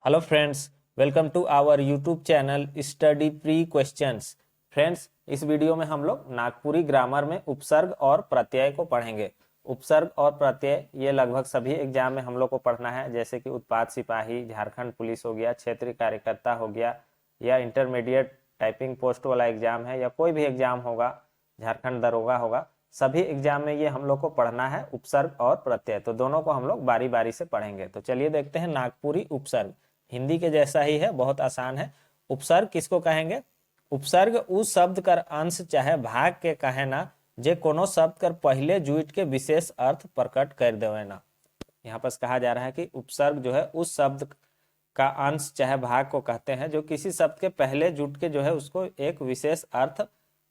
Hello friends, welcome to our YouTube channel study pre questions. Friends, इस video में हम लोग नागपुरी ग्रामर में उपसर्ग और प्रत्यय को पढ़ेंगे। उपसर्ग और प्रत्यय ये लगभग सभी एग्जाम में हम लोग को पढ़ना है, जैसे कि उत्पाद सिपाही, झारखंड पुलिस हो गया, क्षेत्रीय कार्यकर्ता हो गया, या इंटरमीडिएट टाइपिंग पोस्ट वाला एग्जाम है, या कोई भी एग्जाम होगा, झारखंड दरोगा होगा, सभी एग्जाम में ये हम लोग को पढ़ना है उपसर्ग और प्रत्यय। तो दोनों को हम लोग बारी बारी से पढ़ेंगे। तो चलिए देखते हैं नागपुरी उपसर्ग। हिंदी के जैसा ही है, बहुत आसान है। उपसर्ग किसको कहेंगे? उपसर्ग उस शब्द कर अंश चाहे भाग के कहे ना, जे कोनो शब्द कर पहले जुट के विशेष अर्थ प्रकट कर देवे ना। यहाँ पर कहा जा रहा है कि उपसर्ग जो है उस शब्द का अंश चाहे भाग को कहते हैं जो किसी शब्द के पहले जुट के जो है उसको एक विशेष अर्थ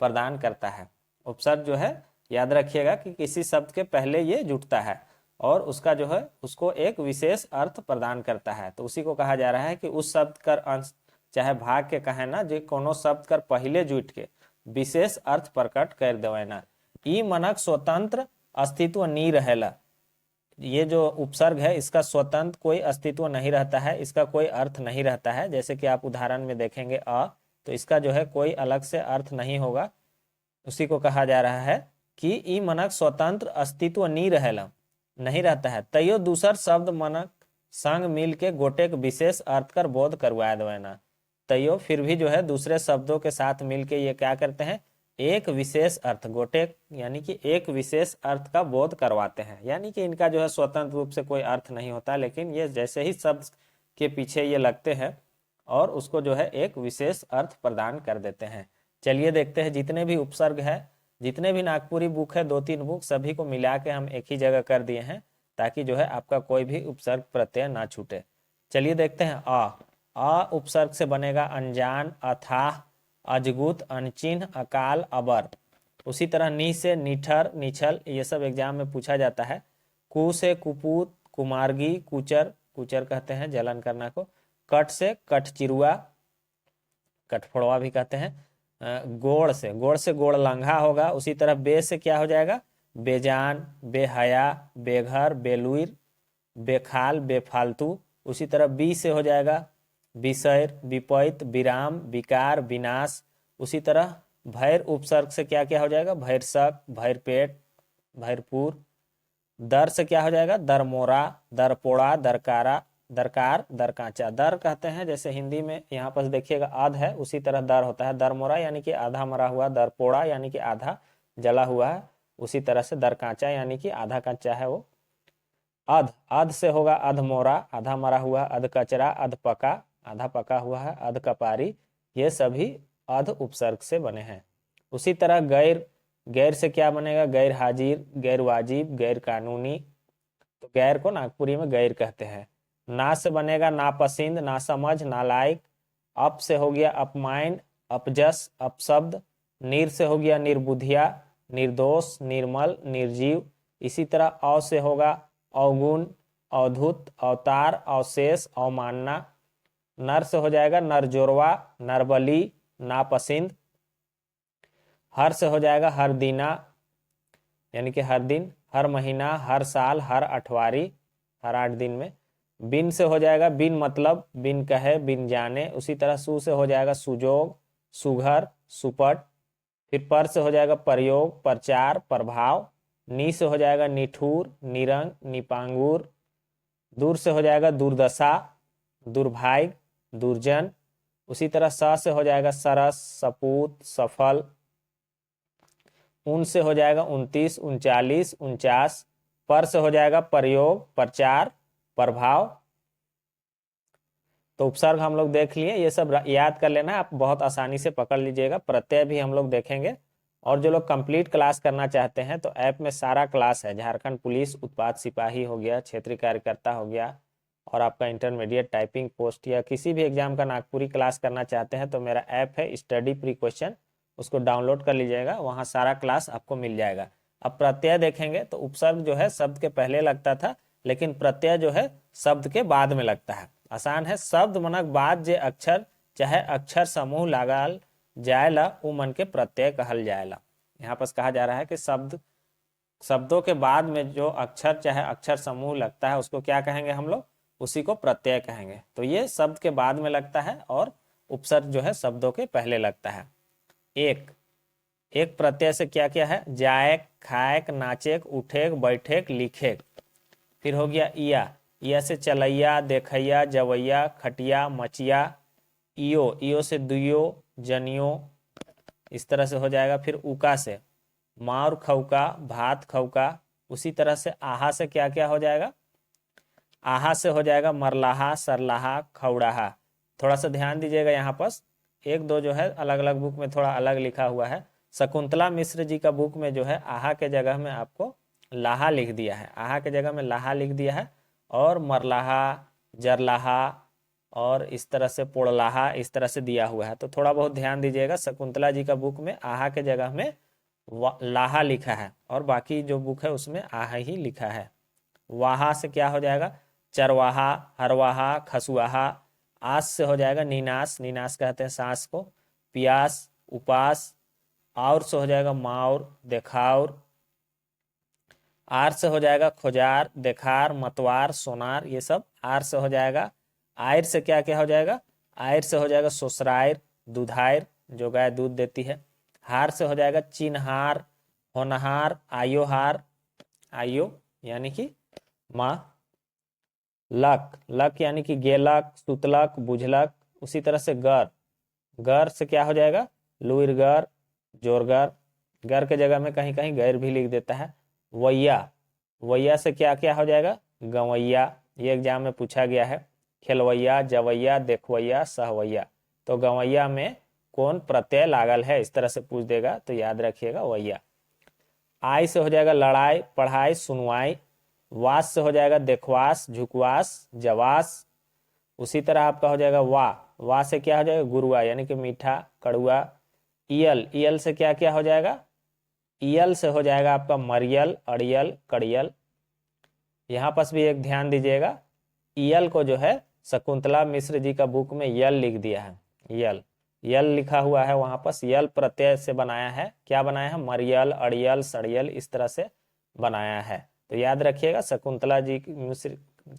प्रदान करता है। उपसर्ग जो है, याद रखिएगा कि किसी शब्द के पहले ये जुटता है और उसका जो है उसको एक विशेष अर्थ प्रदान करता है। तो उसी को कहा जा रहा है कि उस शब्द कर अंश चाहे भाग के कहे ना, जो कोनो शब्द कर पहले जुट के विशेष अर्थ प्रकट कर देवेना। ई मनक स्वतंत्र अस्तित्व नहीं रहेला। ये जो उपसर्ग है इसका स्वतंत्र कोई अस्तित्व नहीं रहता है, इसका कोई अर्थ नहीं रहता है। जैसे कि आप उदाहरण में देखेंगे तो इसका जो है कोई अलग से अर्थ नहीं होगा। उसी को कहा जा रहा है कि ई मनक स्वतंत्र अस्तित्व नहीं रहेला, नहीं रहता है। तैयो दूसर शब्द मनक संग मिल के गोटे विशेष अर्थ कर बोध करवा देना। तैयो फिर भी जो है दूसरे शब्दों के साथ मिल के ये क्या करते हैं, एक विशेष अर्थ, गोटे यानी कि एक विशेष अर्थ का बोध करवाते हैं। यानी कि इनका जो है स्वतंत्र रूप से कोई अर्थ नहीं होता, लेकिन ये जैसे ही शब्द के पीछे ये लगते हैं और उसको जो है एक विशेष अर्थ प्रदान कर देते हैं। चलिए देखते हैं जितने भी उपसर्ग है, जितने भी नागपुरी बुक है, 2-3 बुक, सभी को मिला के हम एक ही जगह कर दिए हैं ताकि जो है आपका कोई भी उपसर्ग प्रत्यय ना छूटे। चलिए देखते हैं। आ उपसर्ग से बनेगा अनजान, अथाह, अजगुत, अनचिन्ह, अकाल, अबर। उसी तरह नी से निठर, निछल, ये सब एग्जाम में पूछा जाता है। कु से कुपूत, कुमार्गी, कुचर, कुचर कहते हैं जलन करना को। कट से कटचिरुआ, कटफोड़वा भी कहते हैं। गोड़ से गोड़ लंघा होगा। उसी तरह बे से क्या हो जाएगा, बेजान, बेहया, बेघर, बेलुर, बेखाल, बेफालतू। उसी तरह बी से हो जाएगा विषैर, विपैत, विराम, विकार, विनाश। उसी तरह भैर उपसर्ग से क्या क्या हो जाएगा, भैरसक, भैरपेट, भैरपुर। दर से क्या हो जाएगा, दरमोरा, दरपोड़ा, दरकारा, दरकार, दरकाचा। दर कहते हैं जैसे हिंदी में यहाँ पर देखिएगा अध है, उसी तरह दर होता है। दरमोरा यानी कि आधा मरा हुआ, दरपोड़ा यानी कि आधा जला हुआ है, उसी तरह से दरकाचा यानी कि आधा कच्चा है वो। अध, अध से होगा अधमोरा, आधा मरा हुआ, अध कचरा, अध पका, आधा पका हुआ है, अध कपारी। ये सभी अध उपसर्ग से बने हैं। उसी तरह गैर, गैर से क्या बनेगा, गैर हाजिर, गैर वाजिब, गैर कानूनी। तो गैर को नागपुरी में गैर कहते हैं। ना से बनेगा नापसंद, नासमझ, नालायक। अप से हो गया अपमान, अपजस, अपशब्द। नीर से हो गया निर्बुद्धिया, निर्दोष, निर्मल, निर्जीव। इसी तरह अव से होगा अवगुण, अवधूत, अवतार, अवशेष, अवमानना। नर से हो जाएगा नरजोरवा, नरबली, नापसंद। हर से हो जाएगा हर दीना यानी कि हर दिन, हर महीना, हर साल, हर अठवारी, हर 8 दिन में। बिन से हो जाएगा बिन मतलब, बिन कहे, बिन जाने। उसी तरह सु से हो जाएगा सुजोग, सुघर, सुपट। फिर पर से हो जाएगा प्रयोग, प्रचार, प्रभाव। नी से हो जाएगा निठुर, निरंग, निपांगुर। दूर से हो जाएगा दुर्दशा, दुर्भाग्य, दुर्जन। उसी तरह स से हो जाएगा सरस, सपूत, सफल। उन से हो जाएगा 29, 39, 49। पर से हो जाएगा प्रयोग, प्रचार, प्रभाव। तो उपसर्ग हम लोग देख लिए, ये सब याद कर लेना, आप बहुत आसानी से पकड़ लीजिएगा। प्रत्यय भी हम लोग देखेंगे। और जो लोग कंप्लीट क्लास करना चाहते हैं तो ऐप में सारा क्लास है। झारखंड पुलिस, उत्पाद सिपाही हो गया, क्षेत्रीय कार्यकर्ता हो गया, और आपका इंटरमीडिएट टाइपिंग पोस्ट या किसी भी एग्जाम का नागपुरी क्लास करना चाहते हैं तो मेरा ऐप है स्टडी प्री क्वेश्चन, उसको डाउनलोड कर लीजिएगा, वहाँ सारा क्लास आपको मिल जाएगा। अब प्रत्यय देखेंगे तो उपसर्ग जो है शब्द के पहले लगता था, लेकिन प्रत्यय जो है शब्द के बाद में लगता है। आसान है। शब्द मनक बाद जे अक्षर चाहे अक्षर समूह लगाल जायला वो मन के प्रत्यय कहल जायला। यहाँ पर कहा जा रहा है कि शब्दों के बाद में जो अक्षर चाहे अक्षर समूह लगता है उसको क्या कहेंगे हम लोग, उसी को प्रत्यय कहेंगे। तो ये शब्द के बाद में लगता है और उपसर्ग जो है शब्दों के पहले लगता है। एक एक प्रत्यय से क्या क्या है, जाएक, खाएक, नाचेक, उठेक, बैठेक, लिखेक। फिर हो गया इया से चलैया, देखैया, जवैया, खटिया, मचिया। इयो से दुयो, जनियो, इस तरह से हो जाएगा। फिर उका से मार खौका, भात खौका। उसी तरह से आहा से क्या क्या हो जाएगा, आहा से हो जाएगा मरलाहा, सरलाहा, खौड़ाहा। थोड़ा सा ध्यान दीजिएगा, यहाँ पर एक दो जो है अलग अलग बुक में थोड़ा अलग लिखा हुआ है। शकुंतला मिश्र जी का बुक में जो है आहा के जगह में आपको लाहा लिख दिया है, आहा के जगह में लाहा लिख दिया है। और मरलाहा, जरलाहा और इस तरह से पोड़लाहा इस तरह से दिया हुआ है। तो थोड़ा बहुत ध्यान दीजिएगा, शकुंतला जी का बुक में आहा के जगह में लाहा लिखा है और बाकी जो बुक है उसमें आहा ही लिखा है। वाहा से क्या हो जाएगा, चरवाहा, हरवाहा, खसुआहा। आस से हो जाएगा निनास, निनास कहते हैं सांस को। प्यास, उपास। और से हो जाएगा माउर, देखाउर। आर से हो जाएगा खुजार, देखार, मतवार, सोनार, ये सब आर से हो जाएगा। आयर से क्या क्या हो जाएगा, आयर से हो जाएगा ससुरायर, दुधायर जो गाय दूध देती है। हार से हो जाएगा चिन्हार, होनहार, आयोहार, आयो यानी कि माँ। लक, लक यानी कि गेलक, सुतलक, बुझलक। उसी तरह से गर, गर से क्या हो जाएगा, लुइरगर, जोरगर। गर के जगह में कहीं कहीं गैर भी लिख देता है। वैया, वैया से क्या क्या हो जाएगा, गवैया, ये एग्जाम में पूछा गया है। खेलवैया, जवैया, देखवैया, सहवैया। तो गवैया में कौन प्रत्यय लागल है, इस तरह से पूछ देगा तो याद रखिएगा वैया। आई से हो जाएगा लड़ाई, पढ़ाई, सुनवाई। वास से हो जाएगा देखवास, झुकवास, जवास। उसी तरह आपका हो जाएगा वाह से क्या हो जाएगा, गुरुआ यानी कि मीठा, कड़ुआ। ईयल, ईयल से क्या क्या हो जाएगा, ईयल से हो जाएगा आपका मरियल, अड़ियल, कड़ियल। यहाँ पर भी एक ध्यान दीजिएगा, ईयल को जो है शकुंतला मिश्र जी का बुक में यल लिख दिया है, यल, यल लिखा हुआ है वहां पर। यल प्रत्यय से बनाया है, क्या बनाया है, मरियल, अड़ियल, सड़ियल, इस तरह से बनाया है। तो याद रखिएगा शकुंतला जी मिश्र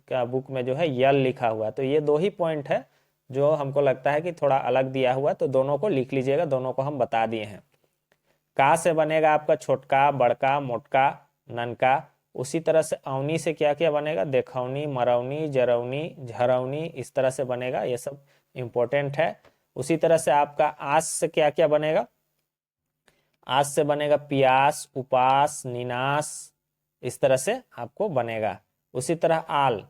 का बुक में जो है यल लिखा हुआ है। तो ये दो ही पॉइंट है जो हमको लगता है कि थोड़ा अलग दिया हुआ है, तो दोनों को लिख लीजिएगा, दोनों को हम बता दिए हैं। का से बनेगा आपका छोटका, बड़का, मोटका, ननका। उसी तरह से अवनी से क्या क्या बनेगा, देखौनी, मरौनी, जरौनी, झरौनी, इस तरह से बनेगा, ये सब इंपॉर्टेंट है। उसी तरह से आपका आस से क्या क्या बनेगा, आस से बनेगा पियास, उपास, निनास, इस तरह से आपको बनेगा। उसी तरह आल,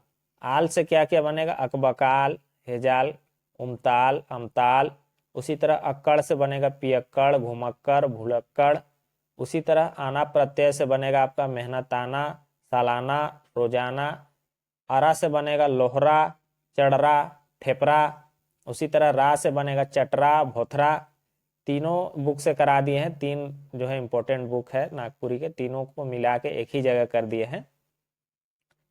आल से क्या क्या बनेगा, अकबकाल, हेजाल, उमताल, अमताल। उसी तरह अक्कड़ से बनेगा पियक्कड़, घुमक्कड़, भुलक्कड़। उसी तरह आना प्रत्यय से बनेगा आपका मेहनताना, सालाना, रोजाना। आरा से बनेगा लोहरा, चढ़रा, ठेपरा। उसी तरह रा से बनेगा चटरा, भोथरा। तीनों बुक से करा दिए हैं, तीन जो है इंपॉर्टेंट बुक है नागपुरी के, तीनों को मिला के एक ही जगह कर दिए हैं।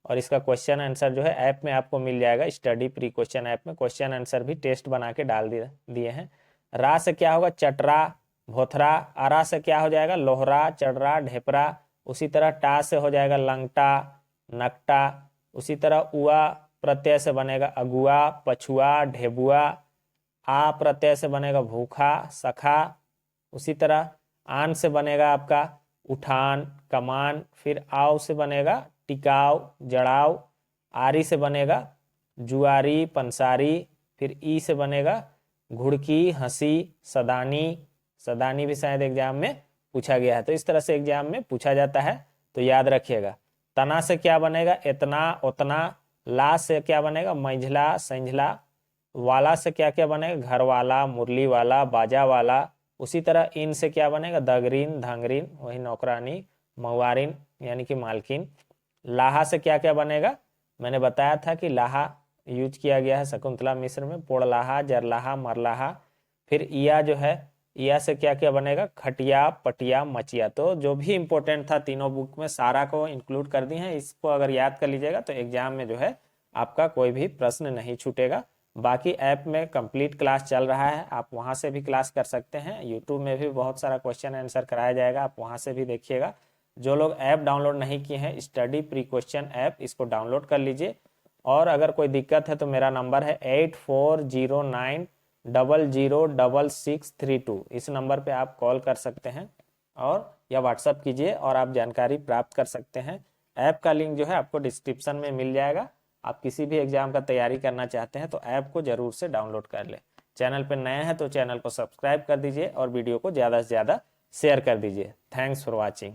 और इसका क्वेश्चन आंसर जो है ऐप में आपको मिल जाएगा, स्टडी प्री क्वेश्चन ऐप में क्वेश्चन आंसर भी टेस्ट बना के डाल दिए हैं। रा से क्या होगा, चटरा, भोथरा। आरा से क्या हो जाएगा, लोहरा, चढ़रा, ढेपरा। उसी तरह टा से हो जाएगा लंगटा, नकटा। उसी तरह उआ प्रत्यय से बनेगा अगुआ, पछुआ, ढेबुआ। आ प्रत्यय से बनेगा भूखा, सखा। उसी तरह आन से बनेगा आपका उठान, कमान। फिर आव से बनेगा टिकाव, जड़ाव। आरी से बनेगा जुआरी, पंसारी। फिर ई से बनेगा घुड़की, हंसी, सदानी। सदानी भी शायद एग्जाम में पूछा गया है, तो इस तरह से एग्जाम में पूछा जाता है, तो याद रखिएगा। तना से क्या बनेगा, इतना, उतना। ला से क्या बनेगा, मंझला, संझला। वाला से क्या क्या बनेगा, घर वाला, मुरली वाला, बाजा वाला। उसी तरह इन से क्या बनेगा, दगरीन, धांगरीन, वही नौकरानी, मवारिन यानी कि मालकिन। लाहा से क्या क्या बनेगा, मैंने बताया था कि लाहा यूज किया गया है शकुंतला मिश्र में, पोड़लाहा, जरलाहा, मरलाहा। फिर इया जो है, इया से क्या क्या बनेगा, खटिया, पटिया, मचिया। तो जो भी इंपॉर्टेंट था तीनों बुक में सारा को इंक्लूड कर दिए हैं, इसको अगर याद कर लीजिएगा तो एग्जाम में जो है आपका कोई भी प्रश्न नहीं छूटेगा। बाकी ऐप में कंप्लीट क्लास चल रहा है, आप वहां से भी क्लास कर सकते हैं। यूट्यूब में भी बहुत सारा क्वेश्चन आंसर कराया जाएगा, आप वहां से भी देखिएगा। जो लोग ऐप डाउनलोड नहीं किए हैं, स्टडी प्री क्वेश्चन ऐप, इसको डाउनलोड कर लीजिए और अगर कोई दिक्कत है तो मेरा नंबर है 8409006632। इस नंबर पे आप कॉल कर सकते हैं और या व्हाट्सअप कीजिए और आप जानकारी प्राप्त कर सकते हैं। ऐप का लिंक जो है आपको डिस्क्रिप्शन में मिल जाएगा। आप किसी भी एग्जाम का तैयारी करना चाहते हैं तो ऐप को जरूर से डाउनलोड कर ले। चैनल पर नए हैं तो चैनल को सब्सक्राइब कर दीजिए और वीडियो को ज़्यादा से ज़्यादा शेयर कर दीजिए। Thanks for watching.